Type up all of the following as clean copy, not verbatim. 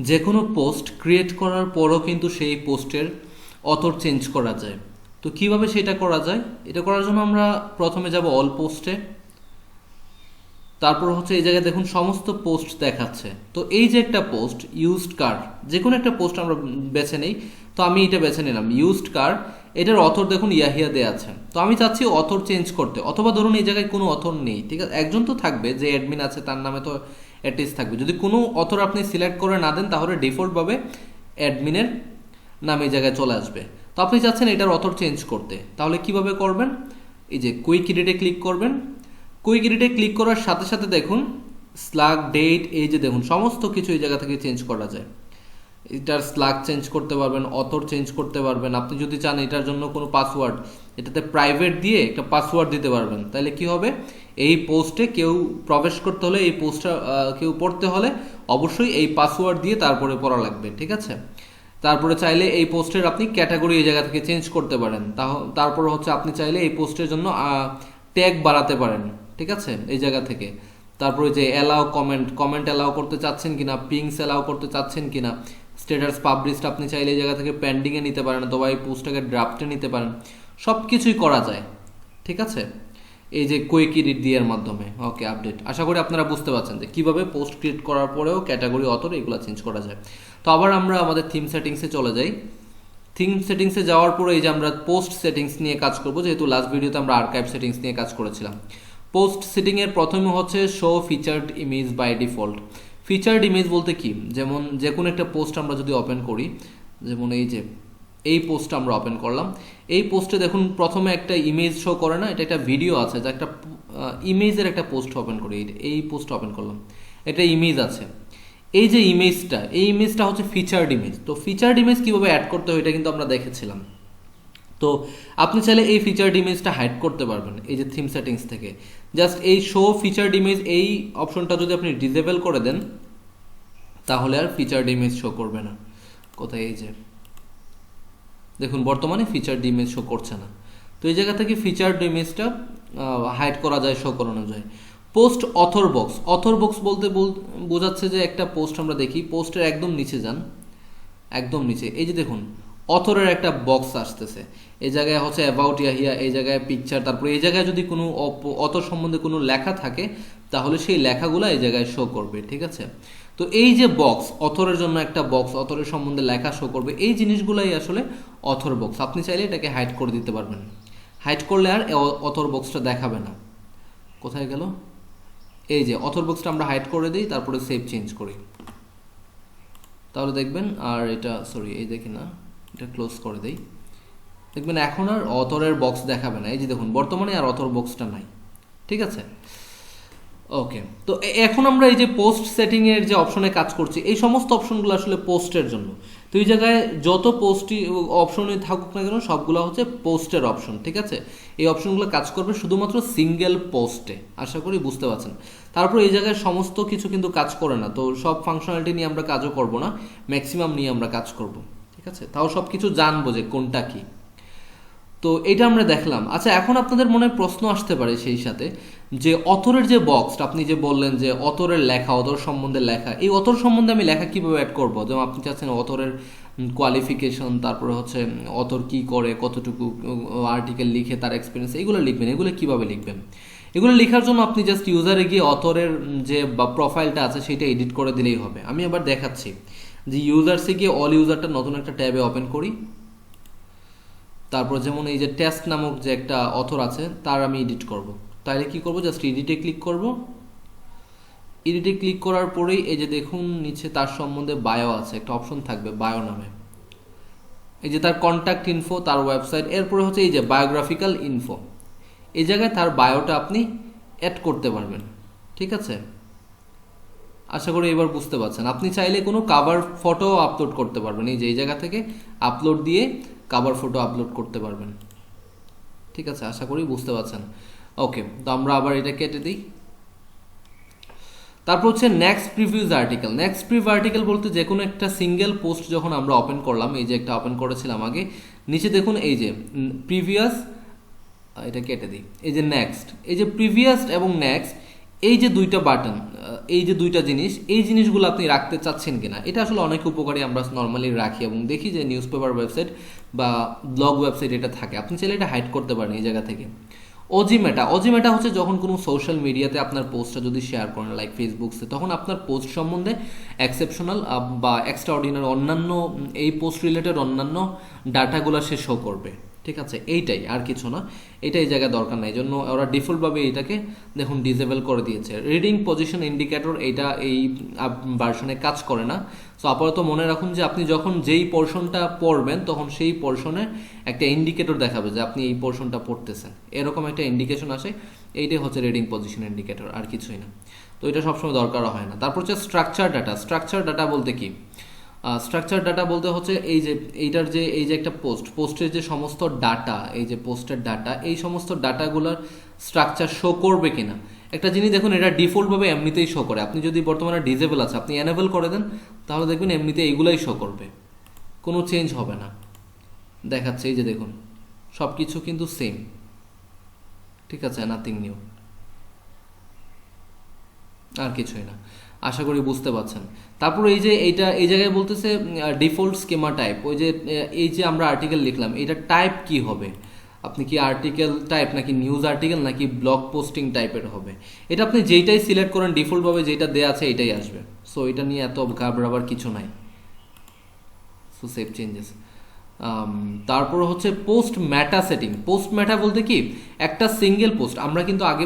যে কোনো post create করার পরও কিন্তু সেই পোস্টের অথর চেঞ্জ করা যায়। তো কিভাবে সেটা করা যায়, এটা করার জন্য আমরা প্রথমে যাব অল পোস্টে। তারপর হচ্ছে এই জায়গায় দেখুন সমস্ত পোস্ট দেখাচ্ছে। তো এই যে একটা পোস্ট ইউজড কার, যে কোনো একটা পোস্ট আমরা বেছে নেই। তো আমি এটা বেছে নিলাম ইউজড কার, এটার অথর দেখুন ইয়াহিয়া দেয়া আছে। তো আমি চাচ্ছি অথর চেঞ্জ করতে, অথবা ধরুন এই জায়গায় কোনো অথর নেই, ঠিক আছে, একজন তো থাকবে যে অ্যাডমিন আছে তার নামে তো অ্যাটলিস্ট থাকবে। যদি কোনো অথর আপনি সিলেক্ট করে না দেন তাহলে ডিফল্টভাবে অ্যাডমিনের নাম এই জায়গায় চলে আসবে। তো আপনি চাচ্ছেন এটার অথর চেঞ্জ করতে, তাহলে কিভাবে করবেন, এই যে কুইক এডিটে ক্লিক করবেন। কুইক এডিটে ক্লিক করার সাথে সাথে দেখুন স্লাগ ডেট, এই যে দেখুন সমস্ত কিছু এই জায়গা থেকে চেঞ্জ করা যায়। এটার স্লাগ চেঞ্জ করতে পারবেন, অথর চেঞ্জ করতে পারবেন। আপনি যদি চান এটার জন্য কোনো পাসওয়ার্ড, এটাতে প্রাইভেট দিয়ে একটা পাসওয়ার্ড দিতে পারবেন। তাহলে কি হবে, এই পোস্টে কেউ প্রবেশ করতে হলে, এই পোস্টটা কেউ পড়তে হলে অবশ্যই এই পাসওয়ার্ড দিয়ে তারপরে পড়া লাগবে, ঠিক আছে। তারপরে চাইলে এই পোস্টের আপনি ক্যাটাগরি এই জায়গা থেকে চেঞ্জ করতে পারেন। তারপর হচ্ছে আপনি চাইলে এই পোস্টের জন্য ট্যাগ বাড়াতে পারেন, ঠিক আছে, এই জায়গা থেকে। তারপরে যে অ্যালাউ কমেন্ট অ্যালাউ করতে চাচ্ছেন কিনা, পিংস অ্যালাউ করতে চাচ্ছেন কিনা, স্ট্যাটাস পাবলিশড আপনি চাইলে এই জায়গা থেকে পেন্ডিংয়ে নিতে পারেন, অথবা এই পোস্টটাকে ড্রাফটে নিতে পারেন। সব কিছুই করা যায়, ঠিক আছে, এই যে কুইক এডিট দিয়ার মাধ্যমে। ওকে, আপডেট। আশা করি আপনারা বুঝতে পারছেন যে কীভাবে পোস্ট ক্রিয়েট করার পরেও ক্যাটাগরি অথর এগুলো চেঞ্জ করা যায়। তো আবার আমরা আমাদের থিম সেটিংসে চলে যাই। থিম সেটিংসে যাওয়ার পরে এই যে আমরা পোস্ট সেটিংস নিয়ে কাজ করব, যেহেতু লাস্ট ভিডিওতে আমরা আর্কাইভ সেটিংস নিয়ে কাজ করেছিলাম। পোস্ট সেটিংয়ের প্রথমে হচ্ছে show featured image by default. Featured image বলতে কি, যেমন যে কোনো একটা পোস্ট আমরা যদি ওপেন করি, যেমন এই যে এই পোস্টটা আমরা ওপেন করলাম, এই পোস্টে দেখুন প্রথমে একটা ইমেজ শো করে না, এটা একটা ভিডিও আছে, যে একটা ইমেজের একটা পোস্ট ওপেন করি, এই পোস্ট ওপেন করলাম, এটা ইমেজ আছে। এই যে ইমেজটা, এই ইমেজটা হচ্ছে ফিচার্ড ইমেজ। তো ফিচার্ড ইমেজ কীভাবে অ্যাড করতে হয় এটা কিন্তু আমরা দেখেছিলাম। তো আপনি চাইলে এই ফিচার্ড ইমেজটা হাইড করতে পারবেন এই যে থিম সেটিংস থেকে। জাস্ট এই শো ফিচার্ড ইমেজ এই অপশনটা যদি আপনি ডিসেবল করে দেন তাহলে আর ফিচার্ড ইমেজ শো করবে না। কোথায়, এই যে দেখুন বর্তমানে ফিচার্ড ইমেজ শো করছে না। তো এই জায়গা থেকে ফিচার্ড ইমেজটা হাইড করা যায়, শো করানো যায়। Post author box, author box বলতে বোঝাচ্ছে যে একটা পোস্ট আমরা দেখি, পোস্টের একদম নিচে যান, একদম নিচে এই যে দেখুন অথরের একটা বক্স আসতেছে। এই জায়গায় হচ্ছে অ্যাবাউট ইয়াহিয়া, এই জায়গায় পিকচার, তারপরে এই জায়গায় যদি কোনো অথর সম্বন্ধে কোনো লেখা থাকে তাহলে সেই লেখাগুলো এই জায়গায় শো করবে, ঠিক আছে। তো এই যে বক্স, অথরের জন্য একটা বক্স, অথরের সম্বন্ধে লেখা শো করবে, এই জিনিসগুলাই আসলে অথর বক্স। আপনি চাইলে এটাকে হাইড করে দিতে পারবেন। হাইড করলে আর অথর বক্সটা দেখাবে না। কোথায় গেল, এই যে অথর বক্সটা আমরা হাইড করে দিই, তারপরে সেভ চেঞ্জ করি, তাহলে দেখবেন আর এটা সরি এই দেখি না, এটা ক্লোজ করে দেই, দেখবেন এখন আর অথরের বক্স দেখাবে না। এই যে দেখুন বর্তমানে আর অথর বক্সটা নাই, ঠিক আছে। ওকে, তো এখন আমরা এই যে পোস্ট সেটিংয়ের যে অপশনে কাজ করছি, এই সমস্ত অপশনগুলো আসলে পোস্টের জন্য। তো এই জায়গায় যত পোস্টই অপশনে থাকুক না কেন সবগুলো হচ্ছে পোস্টের অপশন, ঠিক আছে। এই অপশনগুলো কাজ করবে শুধুমাত্র সিঙ্গেল পোস্টে, আশা করি বুঝতে পারছেন। তারপর এই জায়গায় সমস্ত কিছু কিন্তু কাজ করে না, তো সব ফাংশনালিটি নিয়ে আমরা কাজও করব না, ম্যাক্সিমাম নিয়ে আমরা কাজ করব, ঠিক আছে। তাও সব কিছু জানবো যে কোনটা কি। তো এটা আমরা দেখলাম। আচ্ছা, এখন আপনাদের মনে প্রশ্ন আসতে পারে সেই সাথে যে অথরের যে বক্সটা আপনি যে বললেন যে অথরের লেখা, অথর সম্বন্ধে লেখা, এই অথর সম্বন্ধে আমি লেখা কীভাবে অ্যাড করবো? যেমন আপনি চাচ্ছেন অথরের কোয়ালিফিকেশন, তারপরে হচ্ছে অথর কী করে, কতটুকু আর্টিকেল লিখে তার এক্সপিরিয়েন্স, এগুলো লিখবেন। এগুলো কীভাবে লিখবেন? এগুলো লেখার জন্য আপনি জাস্ট ইউজারে গিয়ে অথরের যে প্রোফাইলটা আছে সেটা এডিট করে দিলেই হবে। আমি আবার দেখাচ্ছি যে ইউজার্সে গিয়ে অল ইউজারটা নতুন একটা ট্যাবে ওপেন করি। তারপর যেমন এই যে টেস্ট নামক যে একটা অথর আছে তার আমি এডিট করব। তাহলে কি করব, জাস্ট এডিটে ক্লিক করব। এডিটে ক্লিক করার পরেই এই যে দেখুন নিচে তার সম্বন্ধে বায়ো আছে, একটা অপশন থাকবে বায়ো নামে, এই যে তার কন্ট্যাক্ট ইনফো, তার ওয়েবসাইট, এরপরে হচ্ছে এই যে বায়োগ্রাফিক্যাল ইনফো, এই জায়গায় তার বায়োটা আপনি অ্যাড করতে পারবেন, ঠিক আছে। আশা করি এবার বুঝতে পারছেন। আপনি চাইলে কোনো কাভার ফটো আপলোড করতে পারবেন, এই যে এই জায়গা থেকে আপলোড দিয়ে কাভার ফটো আপলোড করতে পারবেন, ঠিক আছে। আশা করি বুঝতে পারছেন। ওকে, তো আমরা আবার এটা কেটে দিই। তারপর হচ্ছে next previous article. Next previous article বলতে যে কোনো একটা সিঙ্গেল পোস্ট যখন আমরা ওপেন করলাম, এই যে একটা ওপেন করেছিলাম আগে, নিচে দেখুন এই যে প্রিভিয়াস, এটা কেটে দিই, এই যে নেক্সট, এই যে প্রিভিয়াস এবং নেক্সট এই যে দুইটা বাটন, এই যে দুইটা জিনিস, এই জিনিসগুলো আপনি রাখতে চাচ্ছেন কিনা, এটা আসলে অনেক উপকারী আমরা নর্মালি রাখি এবং দেখি যে নিউজ পেপার ওয়েবসাইট বা ব্লগ ওয়েবসাইট এটা থাকে। আপনি চাইলে এটা হাইড করতে পারেন এই জায়গা থেকে। অজিমেটা হচ্ছে যখন কোনো সোশ্যাল মিডিয়াতে আপনার পোস্টটা যদি শেয়ার করেন লাইক ফেসবুকসে, তখন আপনার পোস্ট সম্বন্ধে এক্সেপশনাল বা এক্সট্রা অর্ডিনারি অন্যান্য এই পোস্ট রিলেটেড অন্যান্য ডাটাগুলো সে শো করবে। ঠিক আছে, এইটাই, আর কিছু না। এটা এই জায়গায় দরকার নাই, এই জন্য ওরা ডিফল্টভাবে এটাকে দেখুন ডিসেবল করে দিয়েছে। রিডিং পজিশন ইন্ডিকেটর এটা এই ভার্সনে কাজ করে না। সো আপাতত মনে রাখুন যে আপনি যখন যেই পোর্শনটা পড়বেন তখন সেই পোর্শনে একটা ইন্ডিকেটর দেখাবে যে আপনি এই পোর্শনটা পড়তেছেন, এরকম একটা ইন্ডিকেশন আসে। এইটাই হচ্ছে রিডিং পজিশন ইন্ডিকেটর, আর কিছুই না। তো এটা সবসময় দরকারও হয় না। তারপর হচ্ছে স্ট্রাকচার ডাটা বলতে কি? স্ট্রাকচার ডাটা বলতে হচ্ছে এই যে এইটার যে এই যে একটা পোস্টের যে সমস্ত ডাটা, এই যে পোস্টের ডাটা, এই সমস্ত ডাটাগুলোর স্ট্রাকচার শো করবে কিনা। একটা জিনিস দেখুন, এটা ডিফল্টভাবে এমনিতেই শো করে। আপনি যদি বর্তমানে ডিজেবল আছে আপনি এনেবল করে দেন, তাহলে দেখবেন এমনিতে এইগুলাই শো করবে, কোনো চেঞ্জ হবে না। দেখাচ্ছে এই যে দেখুন সব কিছু কিন্তু সেম। ঠিক আছে, নাথিং নিউ, আর কিছুই না। আশা করি বুঝতে পারছেন। তারপর এই যে এইটা এই জায়গায় বলতেছে ডিফল্ট স্কিমা টাইপ, ওই যে এই যে আমরা আর্টিকেল লিখলাম এটা টাইপ কি হবে, আপনি কি আর্টিকেল টাইপ নাকি নিউজ আর্টিকেল নাকি ব্লগ পোস্টিং টাইপের হবে, এটা আপনি যেইটাই সিলেক্ট করেন ডিফল্টভাবে যেটা দেওয়া আছে এটাই আসবে। সো এটা নিয়ে এত ঘাবড়াবার কিছু নাই। So save changes. তারপর হচ্ছে post Meta setting. Post Meta বলতে কি, একটা সিঙ্গেল পোস্ট আমরা কিন্তু আগে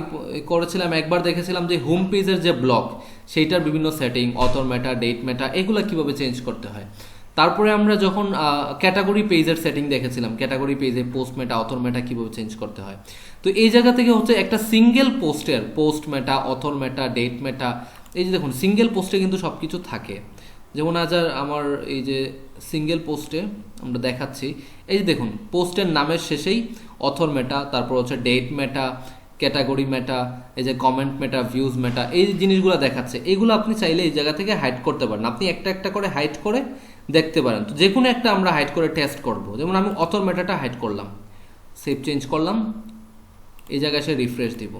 করেছিলাম, একবার দেখেছিলাম যে হোম পেজের যে ব্লক সেইটার বিভিন্ন setting, author meta, date meta, এগুলো কিভাবে চেঞ্জ করতে হয়। তারপরে আমরা যখন ক্যাটাগরি পেজের সেটিং দেখেছিলাম, ক্যাটাগরি পেজে পোস্ট ম্যাটা, অথর ম্যাটা কীভাবে চেঞ্জ করতে হয়। তো এই জায়গা থেকে হচ্ছে একটা সিঙ্গেল পোস্টের post meta, author meta, date meta, এই যে দেখুন সিঙ্গেল পোস্টে কিন্তু সব কিছু থাকে। যেমন আজ আমার এই যে সিঙ্গেল পোস্টে আমরা দেখাচ্ছি, এই যে দেখুন পোস্টের নামের শেষেই অথর মেটা, তারপর হচ্ছে ডেট মেটা, ক্যাটাগরি মেটা, এই যে কমেন্ট মেটা, ভিউজ মেটা, এই জিনিসগুলো দেখাচ্ছে। এগুলো আপনি চাইলে এই জায়গা থেকে হাইড করতে পারেন, আপনি একটা একটা করে হাইড করে দেখতে পারেন। তো যে কোনো একটা আমরা হাইড করে টেস্ট করব। যেমন আমি অথর মেটাটা হাইড করলাম, সেভ চেঞ্জ করলাম, এই জায়গায় সে রিফ্রেশ দিব,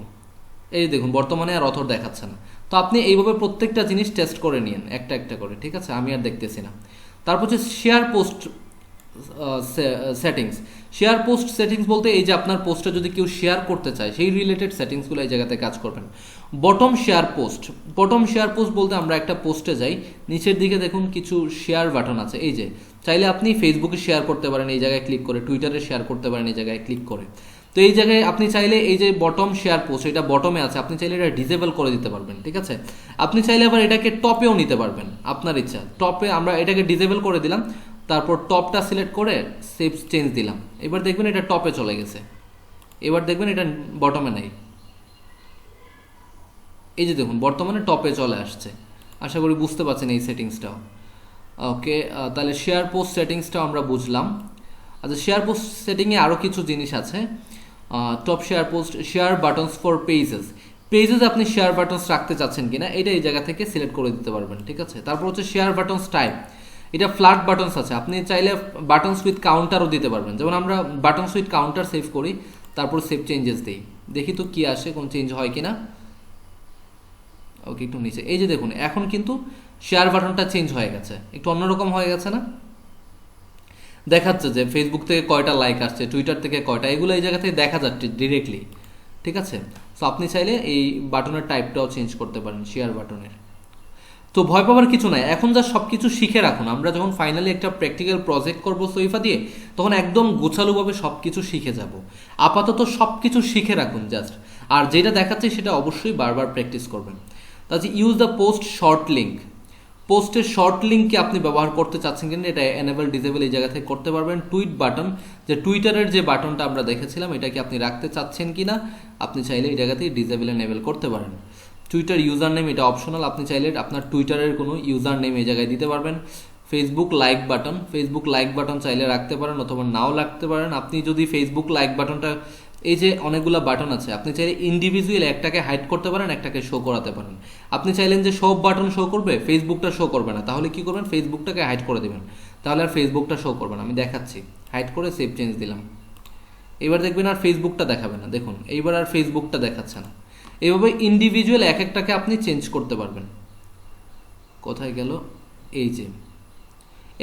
এই দেখুন বর্তমানে আর অথর দেখাচ্ছে না। তো আপনি এইভাবে প্রত্যেকটা জিনিস টেস্ট করে নিন একটা একটা করে। ঠিক আছে, আমি আর দেখতেছি না। তারপর হচ্ছে share post settings. Share post settings বলতে এই যে আপনার পোস্টটা যদি কেউ শেয়ার করতে চায় সেই রিলেটেড সেটিংসগুলো এই জায়গাতে কাজ করবেন। বটম শেয়ার পোস্ট বলতে আমরা একটা পোস্টে যাই, নিচের দিকে দেখুন কিছু শেয়ার বাটন আছে। এই যে চাইলে আপনি ফেসবুকে শেয়ার করতে পারেন এই জায়গায় ক্লিক করে, টুইটারে শেয়ার করতে পারেন এই জায়গায় ক্লিক করে। তো এই জায়গায় আপনি চাইলে এই যে বটম শেয়ার পোস্ট, এটা বটমে আছে, আপনি চাইলে এটা ডিসেবল করে দিতে পারবেন। ঠিক আছে, আপনি চাইলে আবার এটাকে টপেও নিতে পারবেন, আপনার ইচ্ছা। টপে আমরা এটাকে ডিসেবল করে দিলাম, তারপর টপটা সিলেক্ট করে সেভ চেঞ্জ দিলাম। এবার দেখবেন এটা টপে চলে গেছে, এবার দেখবেন এটা বটমে নাই। এই যে দেখুন বর্তমানে টপে চলে আসছে। আশা করি বুঝতে পারছেন এই সেটিংসটাও। ওকে, তাহলে শেয়ার পোস্ট সেটিংসটাও আমরা বুঝলাম। আচ্ছা, শেয়ার পোস্ট সেটিংয়ে আরও কিছু জিনিস আছে। Top share post, share buttons for pages আপনি শেয়ার বাটনস রাখতে চাচ্ছেন কিনা এটা এই জায়গা থেকে সিলেক্ট করে দিতে পারবেন। ঠিক আছে, তারপর হচ্ছে শেয়ার বাটনস টাইপ, এটা ফ্ল্যাট বাটনস আছে, আপনি চাইলে বাটনস উইথ কাউন্টারও দিতে পারবেন। যেমন আমরা বাটনস উইথ কাউন্টার সেভ করি, তারপর সেভ চেঞ্জেস দিই, দেখি তো কি আসে, কোন চেঞ্জ হয় কিনা। ওকে, একটু নিচে এই যে দেখুন এখন কিন্তু শেয়ার বাটনটা চেঞ্জ হয়ে গেছে, একটু অন্যরকম হয়ে গেছে না, দেখাচ্ছে যে ফেসবুক থেকে কয়টা লাইক আসছে, টুইটার থেকে কয়টা, এগুলো এই জায়গা থেকে দেখা যাচ্ছে ডিরেক্টলি। ঠিক আছে, সো আপনি চাইলে এই বাটনের টাইপটাও চেঞ্জ করতে পারেন শেয়ার বাটনের। তো ভয় পাওয়ার কিছু নাই, এখন যা সব কিছু শিখে রাখুন। আমরা যখন ফাইনালি একটা প্র্যাকটিক্যাল প্রজেক্ট করবো সোইফা দিয়ে, তখন একদম গোছালোভাবে সব কিছু শিখে যাব। আপাতত সব কিছু শিখে রাখুন জাস্ট, আর যেটা দেখাচ্ছে সেটা অবশ্যই বারবার প্র্যাকটিস করবেন। তাহলে use the post short link. পোস্টের শর্ট লিঙ্ককে আপনি ব্যবহার করতে চাচ্ছেন কিনা এটা এনেবল ডিসেবল এই জায়গা থেকে করতে পারবেন। টুইট বাটন, যে টুইটারের যে বাটনটা আমরা দেখেছিলাম এটাকে আপনি রাখতে চাচ্ছেন কিনা আপনি চাইলে এই জায়গা থেকে ডিসেবল এনেবল করতে পারেন। টুইটার ইউজার নেম এটা অপশনাল, আপনি চাইলে আপনার টুইটারের কোনো ইউজার নেম এই জায়গায় দিতে পারবেন। ফেসবুক লাইক বাটন চাইলে রাখতে পারেন অথবা নাও রাখতে পারেন। আপনি যদি ফেসবুক লাইক বাটনটা, এই যে অনেকগুলো বাটন আছে, আপনি চাইলে ইন্ডিভিজুয়াল একটাকে হাইড করতে পারেন, একটাকে শো করাতে পারেন। আপনি চাইলেন যে সব বাটন শো করবে, ফেসবুকটা শো করবে না, তাহলে কি করবেন, ফেসবুকটাকে হাইড করে দেবেন, তাহলে আর ফেসবুকটা শো করবে না। আমি দেখাচ্ছি, হাইড করে সেভ চেঞ্জ দিলাম, এবার দেখবেন আর ফেসবুকটা দেখাবে না। দেখুন এইবার আর ফেসবুকটা দেখাচ্ছে না। এইভাবে ইন্ডিভিজুয়াল এক একটাকে আপনি চেঞ্জ করতে পারবেন। কোথায় গেল, এই যে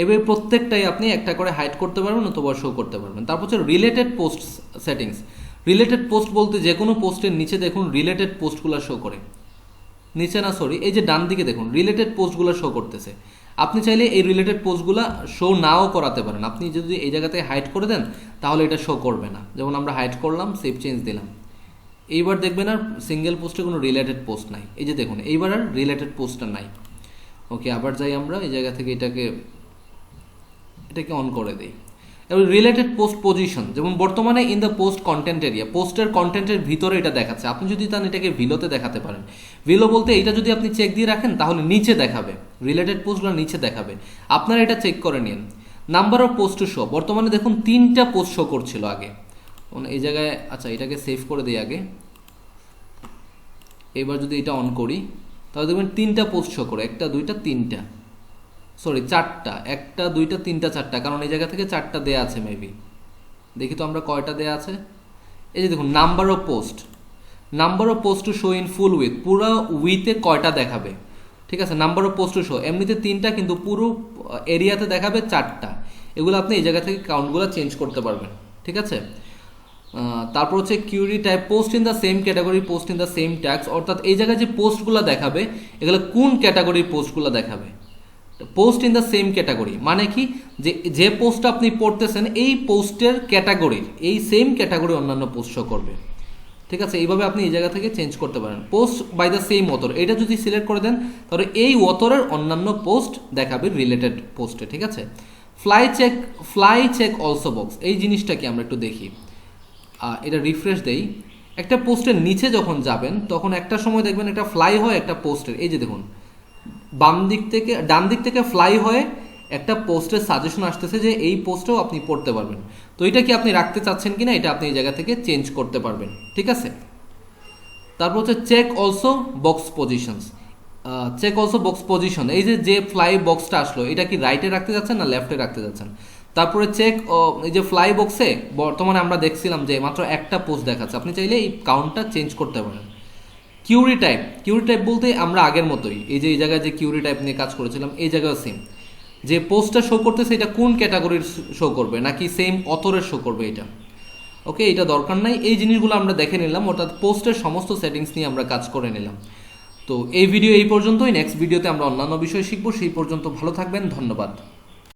এবার প্রত্যেকটাই আপনি একটা করে হাইড করতে পারবেন অথবা শো করতে পারবেন। তারপর হচ্ছে related post settings. Related post বলতে যে কোনো পোস্টের নিচে দেখুন রিলেটেড পোস্টগুলো শো করে, নিচে না সরি এই যে ডান দিকে দেখুন রিলেটেড পোস্টগুলো শো করতেছে। আপনি চাইলে এই রিলেটেড পোস্টগুলো শো নাও করাতে পারেন। আপনি যদি এই জায়গাতে হাইড করে দেন তাহলে এটা শো করবে না। যেমন আমরা হাইড করলাম, সেভ চেঞ্জ দিলাম, এইবার দেখবেন আর সিঙ্গেল পোস্টে কোনো রিলেটেড পোস্ট নাই। এই যে দেখুন এইবার আর রিলেটেড পোস্টটা নাই। ওকে, আবার যাই আমরা এই জায়গা থেকে এটাকে অন করে দিই। এবার রিলেটেড পোস্ট পজিশন, যেমন বর্তমানে in the post content area, পোস্টের কন্টেন্টের ভিতরে এটা দেখাচ্ছে। আপনি যদি চান এটাকে ভিলোতে দেখাতে পারেন। ভিলো বলতে এইটা যদি আপনি চেক দিয়ে রাখেন তাহলে নিচে দেখাবে, রিলেটেড পোস্টগুলো নিচে দেখাবে। আপনারা এটা চেক করে নিন। Number of post to show, বর্তমানে দেখুন 3টা পোস্ট শো করছিল আগে, এই জায়গায় আচ্ছা এটাকে সেভ করে দিই আগে। এবার যদি এটা অন করি তাহলে দেখবেন 3টা পোস্ট শো করে, 1টা 2টা 3টা, সরি 4টা, 1টা 2টা 3টা 4টা, কারণ এই জায়গা থেকে 4টা দেয়া আছে মেবি। দেখি তো আমরা কয়টা দেয়া আছে। এই যে দেখুন number of post to show in full with, পুরো উইথে কয়টা দেখাবে, ঠিক আছে। Number of post to show এমনিতে 3টা, কিন্তু পুরো এরিয়াতে দেখাবে 4টা। এগুলো আপনি এই জায়গা থেকে কাউন্টগুলো চেঞ্জ করতে পারবেন, ঠিক আছে। তারপর হচ্ছে query type, post in the same category, post in the same tax, অর্থাৎ এই জায়গায় যে পোস্টগুলো দেখাবে এগুলো কোন ক্যাটাগরির পোস্টগুলো দেখাবে। Post in the same category মানে কি, যে পোস্টটা আপনি পড়তেছেন এই পোস্টের ক্যাটাগরির, এই সেম ক্যাটাগরি অন্যান্য পোস্ট শো করবে, ঠিক আছে। এইভাবে আপনি এই জায়গা থেকে চেঞ্জ করতে পারেন। Post by the same author, এটা যদি সিলেক্ট করে দেন তাহলে এই অথরের অন্যান্য পোস্ট দেখাবে রিলেটেড পোস্টে, ঠিক আছে। ফ্লাই চেক অলসো বক্স, এই জিনিসটা কি আমরা একটু দেখি। এটা রিফ্রেশ দেই। একটা পোস্টের নিচে যখন যাবেন তখন একটা সময় দেখবেন একটা ফ্লাই হয় একটা পোস্টের, এই যে দেখুন ডান দিক থেকে ফ্লাই হয়ে একটা পোস্টের সাজেশন আসতেছে যে এই পোস্টও আপনি পড়তে পারবেন। তো এটা কি আপনি রাখতে চাচ্ছেন কিনা, এটা আপনি এই জায়গা থেকে চেঞ্জ করতে পারবেন, ঠিক আছে। তারপর হচ্ছে চেক অলসো বক্স পজিশনস। এই যে ফ্লাই বক্সটা আসলো এটা কি রাইটে রাখতে যাচ্ছেন না লেফটে রাখতে যাচ্ছেন। তারপরে এই যে ফ্লাই বক্সে বর্তমানে আমরা দেখছিলাম যে মাত্র একটা পোস্ট দেখাচ্ছে, আপনি চাইলে এই কাউন্টটা চেঞ্জ করতে পারেন। কিউরি টাইপ বলতে আমরা আগের মতোই এই যে এই জায়গায় যে কিউরি টাইপ নিয়ে কাজ করেছিলাম এই জায়গায় সেম, যে পোস্টটা শো করতেছে এটা কোন ক্যাটাগরির শো করবে নাকি সেম অথরের শো করবে এটা। ওকে, এটা দরকার নাই, এই জিনিসগুলো আমরা দেখে নিলাম, অর্থাৎ পোস্টের সমস্ত সেটিংস নিয়ে আমরা কাজ করে নিলাম। তো এই ভিডিও এই পর্যন্তই, নেক্সট ভিডিওতে আমরা অন্যান্য বিষয় শিখবো। সেই পর্যন্ত ভালো থাকবেন, ধন্যবাদ।